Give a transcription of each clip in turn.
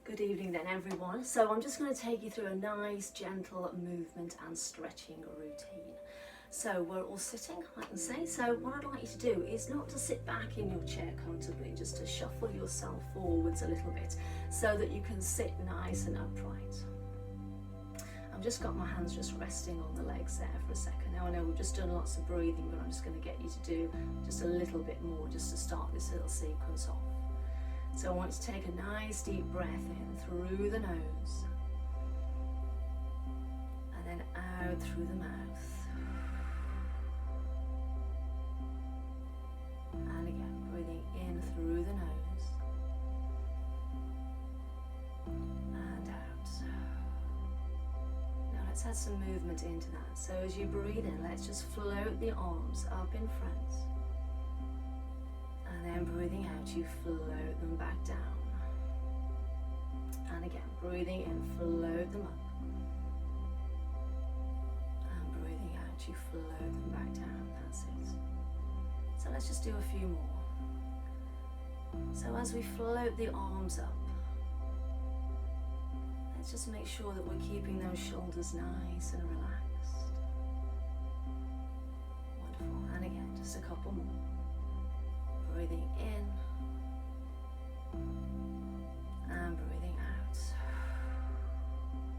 Good evening then everyone. So I'm just going to take you through a nice gentle movement and stretching routine. So we're all sitting, I can say. So what I'd like you to do is not to sit back in your chair comfortably, just to shuffle yourself forwards a little bit so that you can sit nice and upright. I've just got my hands just resting on the legs there for a second. Now I know we've just done lots of breathing, but I'm just going to get you to do just a little bit more just to start this little sequence off. So I want you to take a nice deep breath in through the nose and then out through the mouth. And again, breathing in through the nose and out. Now let's add some movement into that. So as you breathe in, let's just float the arms up in front. And then breathing out, you float them back down. And again, breathing in, float them up. And breathing out, you float them back down. That's it. So let's just do a few more. So as we float the arms up, let's just make sure that we're keeping those shoulders nice and relaxed. Wonderful. And again, just a couple more. Breathing in and breathing out.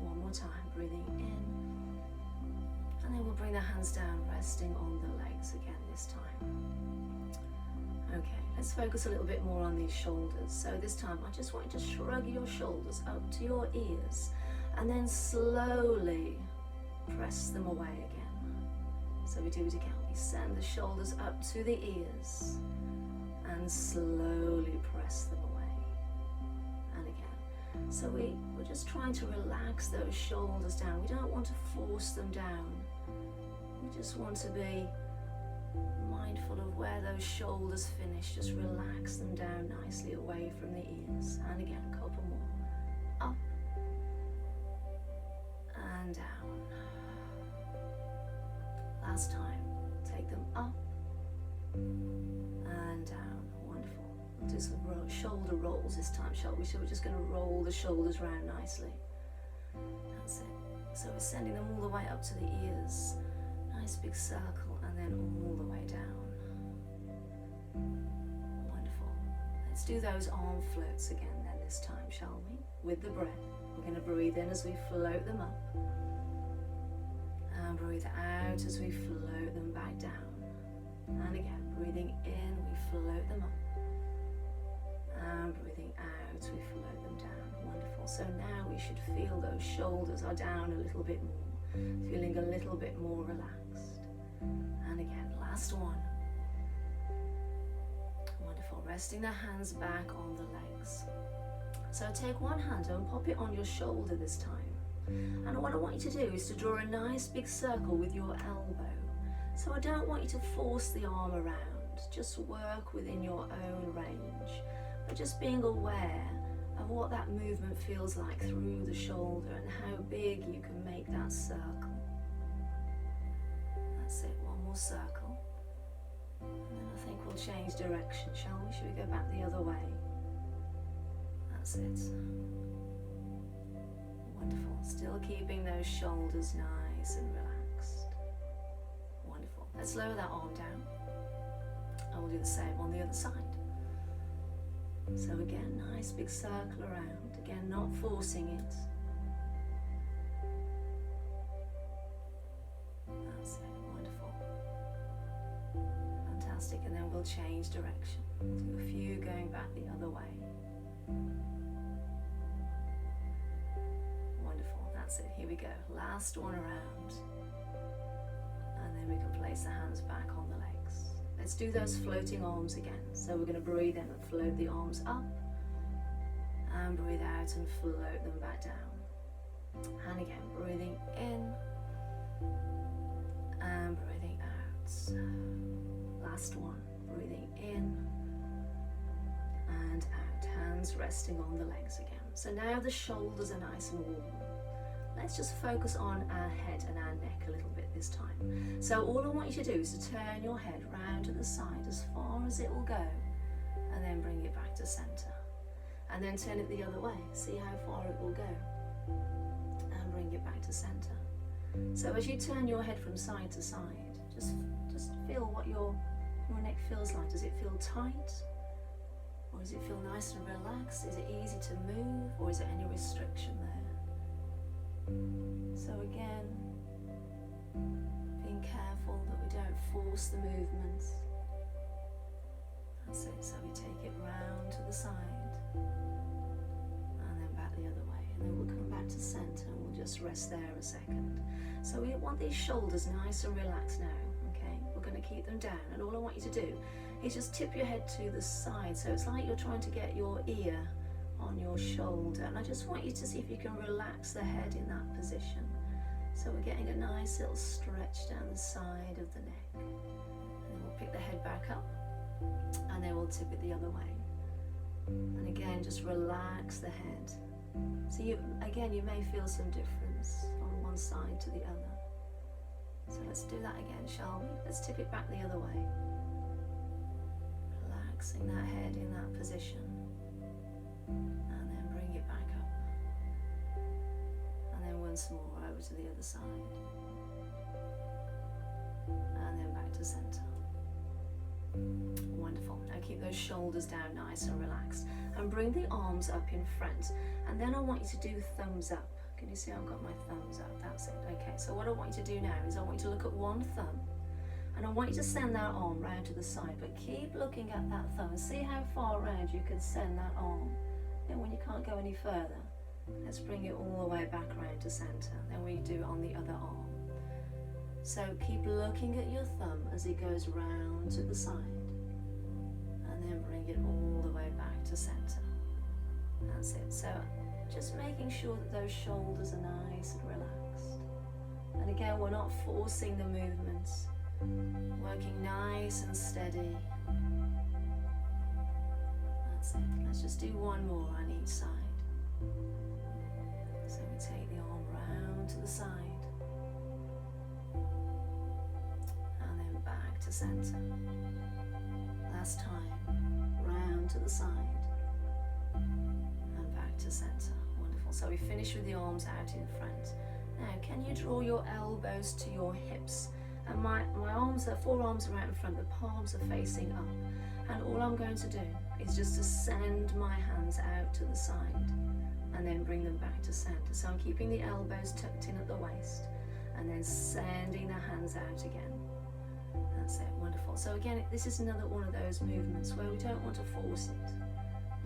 One more time, breathing in, and then we'll bring the hands down, resting on the legs again this time. Okay, let's focus a little bit more on these shoulders. So this time I just want you to shrug your shoulders up to your ears and then slowly press them away again. So we do it again. We send the shoulders up to the ears and slowly press them away. And again. So we're just trying to relax those shoulders down. We don't want to force them down. We just want to be mindful of where those shoulders finish. Just relax them down nicely away from the ears. And again, a couple more. Up and down. Last time. Take them up and down. Wonderful. We'll do some shoulder rolls this time, shall we? So we're just going to roll the shoulders round nicely. That's it. So we're sending them all the way up to the ears. Nice big circle, and then all the way down. Wonderful. Let's do those arm floats again then this time, shall we? With the breath. We're going to breathe in as we float them up. And breathe out as we float them back down. And again, breathing in, we float them up. And breathing out, we float them down. Wonderful. So now we should feel those shoulders are down a little bit more, feeling a little bit more relaxed. And again, last one. Wonderful. Resting the hands back on the legs. So take one hand and pop it on your shoulder this time. And what I want you to do is to draw a nice big circle with your elbow. So I don't want you to force the arm around, just work within your own range, but just being aware of what that movement feels like through the shoulder and how big you can make that circle. That's it, one more circle. And then I think we'll change direction, shall we? Should we go back the other way? That's it. Wonderful, still keeping those shoulders nice and relaxed. Wonderful. Let's lower that arm down and we'll do the same on the other side. So again, nice big circle around. Again, not forcing it. That's it. Wonderful. Fantastic. And then we'll change direction. Do a few going back the other way. Wonderful. That's it. Here we go. Last one around. And then we can place the hands back on the legs. Let's do those floating arms again. So we're going to breathe in and float the arms up. And breathe out and float them back down. And again, breathing in. And breathing out. Last one. Breathing in. And out. Hands resting on the legs again. So now the shoulders are nice and warm. Let's just focus on our head and our neck a little bit this time. So all I want you to do is to turn your head round to the side as far as it will go, and then bring it back to center. and then turn it the other way. See how far it will go. And bring it back to center. So as you turn your head from side to side, just feel what your neck feels like. Does it feel tight? Or does it feel nice and relaxed? Is it easy to move? Or is there any restriction there? So again, being careful that we don't force the movements. That's it. So we take it round to the side and then back the other way. And then we'll come back to center and we'll just rest there a second. So we want these shoulders nice and relaxed now. We're going to keep them down, and all I want you to do is just tip your head to the side, so it's like you're trying to get your ear on your shoulder, and I just want you to see if you can relax the head in that position. So we're getting a nice little stretch down the side of the neck, and then we'll pick the head back up and then we'll tip it the other way, and again just relax the head. So you may feel some difference on one side to the other. So let's do that again, shall we? Let's tip it back the other way. Relaxing that head in that position. And then bring it back up. And then once more over to the other side. And then back to center. Wonderful. Now keep those shoulders down nice and relaxed. And bring the arms up in front. And then I want you to do thumbs up. Can you see I've got my thumbs up? That's it. Okay, so what I want you to do now is I want you to look at one thumb, and I want you to send that arm round to the side, but keep looking at that thumb and see how far round you can send that arm. Then when you can't go any further, let's bring it all the way back round to center. Then we do it on the other arm. So keep looking at your thumb as it goes round to the side, and then bring it all the way back to center. That's it. So just making sure that those shoulders are nice and relaxed. And again, we're not forcing the movements. Working nice and steady. That's it. Let's just do one more on each side. So we take the arm round to the side. And then back to center. Last time. Round to the side. And back to center. Wonderful. So we finish with the arms out in front. Now, can you draw your elbows to your hips? And my forearms are out in front, the palms are facing up. And all I'm going to do is just to send my hands out to the side and then bring them back to center. So I'm keeping the elbows tucked in at the waist and then sending the hands out again. That's it, wonderful. So again, this is another one of those movements where we don't want to force it.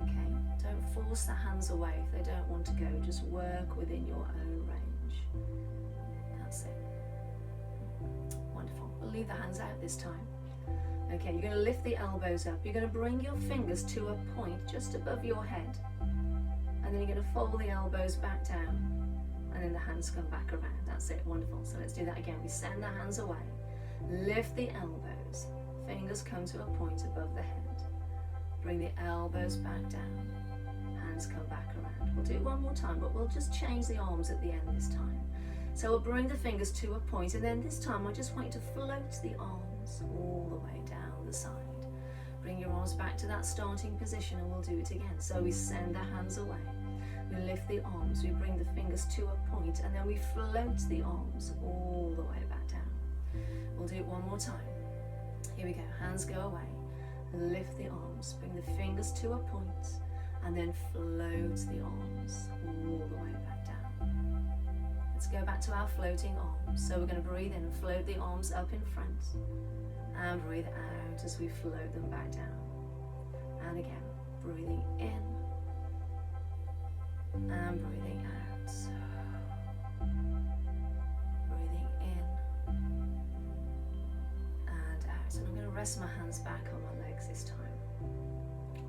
Okay, don't force the hands away if they don't want to go. Just work within your own range. That's it. Wonderful. We'll leave the hands out this time. Okay, you're going to lift the elbows up. You're going to bring your fingers to a point just above your head. And then you're going to fold the elbows back down. And then the hands come back around. That's it. Wonderful. So let's do that again. We send the hands away. Lift the elbows. Fingers come to a point above the head. Bring the elbows back down. Hands come back around. We'll do it one more time, but we'll just change the arms at the end this time. So we'll bring the fingers to a point, and then this time I just want you to float the arms all the way down the side. Bring your arms back to that starting position and we'll do it again. So we send the hands away. We lift the arms, we bring the fingers to a point, and then we float the arms all the way back down. We'll do it one more time. Here we go. Hands go away. Lift the arms, bring the fingers to a point, and then float the arms all the way back down. Let's go back to our floating arms. So we're going to breathe in and float the arms up in front, and breathe out as we float them back down. And again, breathing in and breathing out. Breathing in and out. And I'm going to rest my hands back on my legs this time.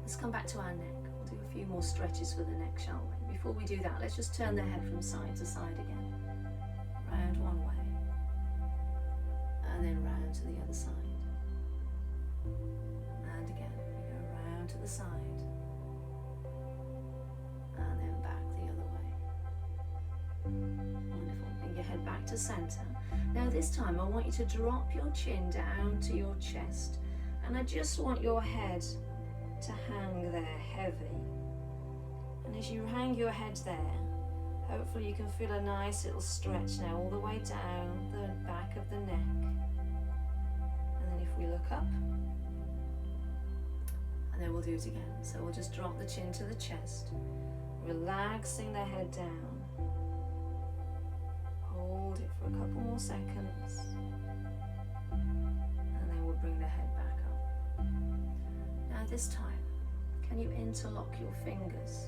Let's come back to our neck. We'll do a few more stretches for the neck, shall we? Before we do that, let's just turn the head from side to side again. Round one way, and then round to the other side. And again, we go round to the side, and then back the other way. Wonderful. Bring your head back to center. Now this time I want you to drop your chin down to your chest, and I just want your head to hang there heavy. as you hang your head there, hopefully you can feel a nice little stretch now all the way down the back of the neck. And then if we look up, and then we'll do it again. So we'll just drop the chin to the chest, relaxing the head down. Hold it for a couple more seconds. And then we'll bring the head back up. Now this time, can you interlock your fingers?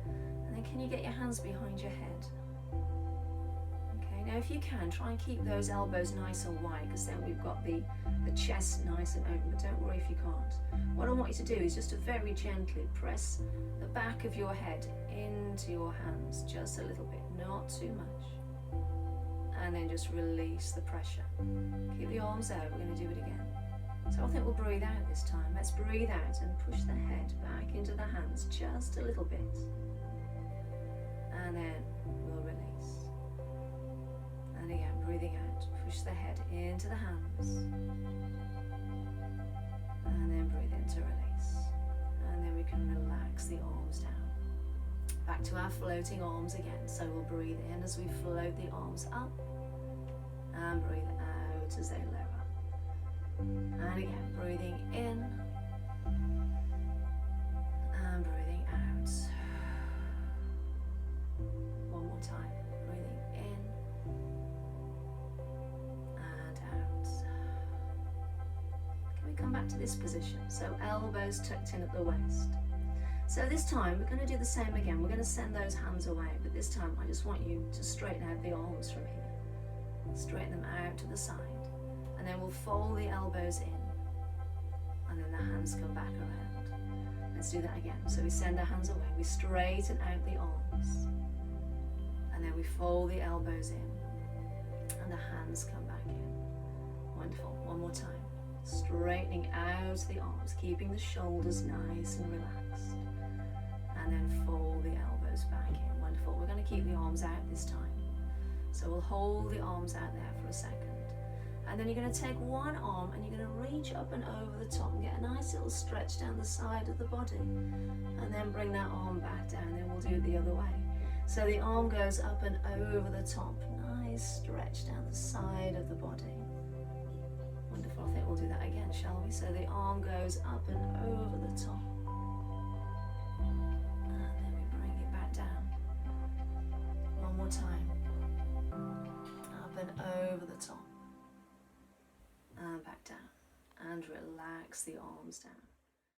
And then can you get your hands behind your head? Okay, now if you can, try and keep those elbows nice and wide, because then we've got the chest nice and open, but don't worry if you can't. What I want you to do is just to very gently press the back of your head into your hands, just a little bit, not too much. And then just release the pressure. Keep the arms out, we're going to do it again. So I think we'll breathe out this time. Let's breathe out and push the head back into the hands just a little bit. And then we'll release. And again, breathing out, push the head into the hands. And then breathe in to release. And then we can relax the arms down. Back to our floating arms again. So we'll breathe in as we float the arms up. And breathe out as they lower. And again, breathing in. And breathing out. One more time. Breathing in. And out. Can we come back to this position? So elbows tucked in at the waist. So this time we're going to do the same again. We're going to send those hands away, but this time I just want you to straighten out the arms from here. Straighten them out to the side. And then we'll fold the elbows in. And then the hands come back around. Let's do that again. So we send our hands away. We straighten out the arms. And then we fold the elbows in. And the hands come back in. Wonderful. One more time. Straightening out the arms, keeping the shoulders nice and relaxed. And then fold the elbows back in. Wonderful. We're going to keep the arms out this time. So we'll hold the arms out there for a second. And then you're going to take one arm and you're going to reach up and over the top and get a nice little stretch down the side of the body. And then bring that arm back down, then we'll do it the other way. So the arm goes up and over the top. Nice stretch down the side of the body. Wonderful. I think we'll do that again, shall we? So the arm goes up and over the top. And then we bring it back down. One more time. Up and over the top. And back down. And relax the arms down.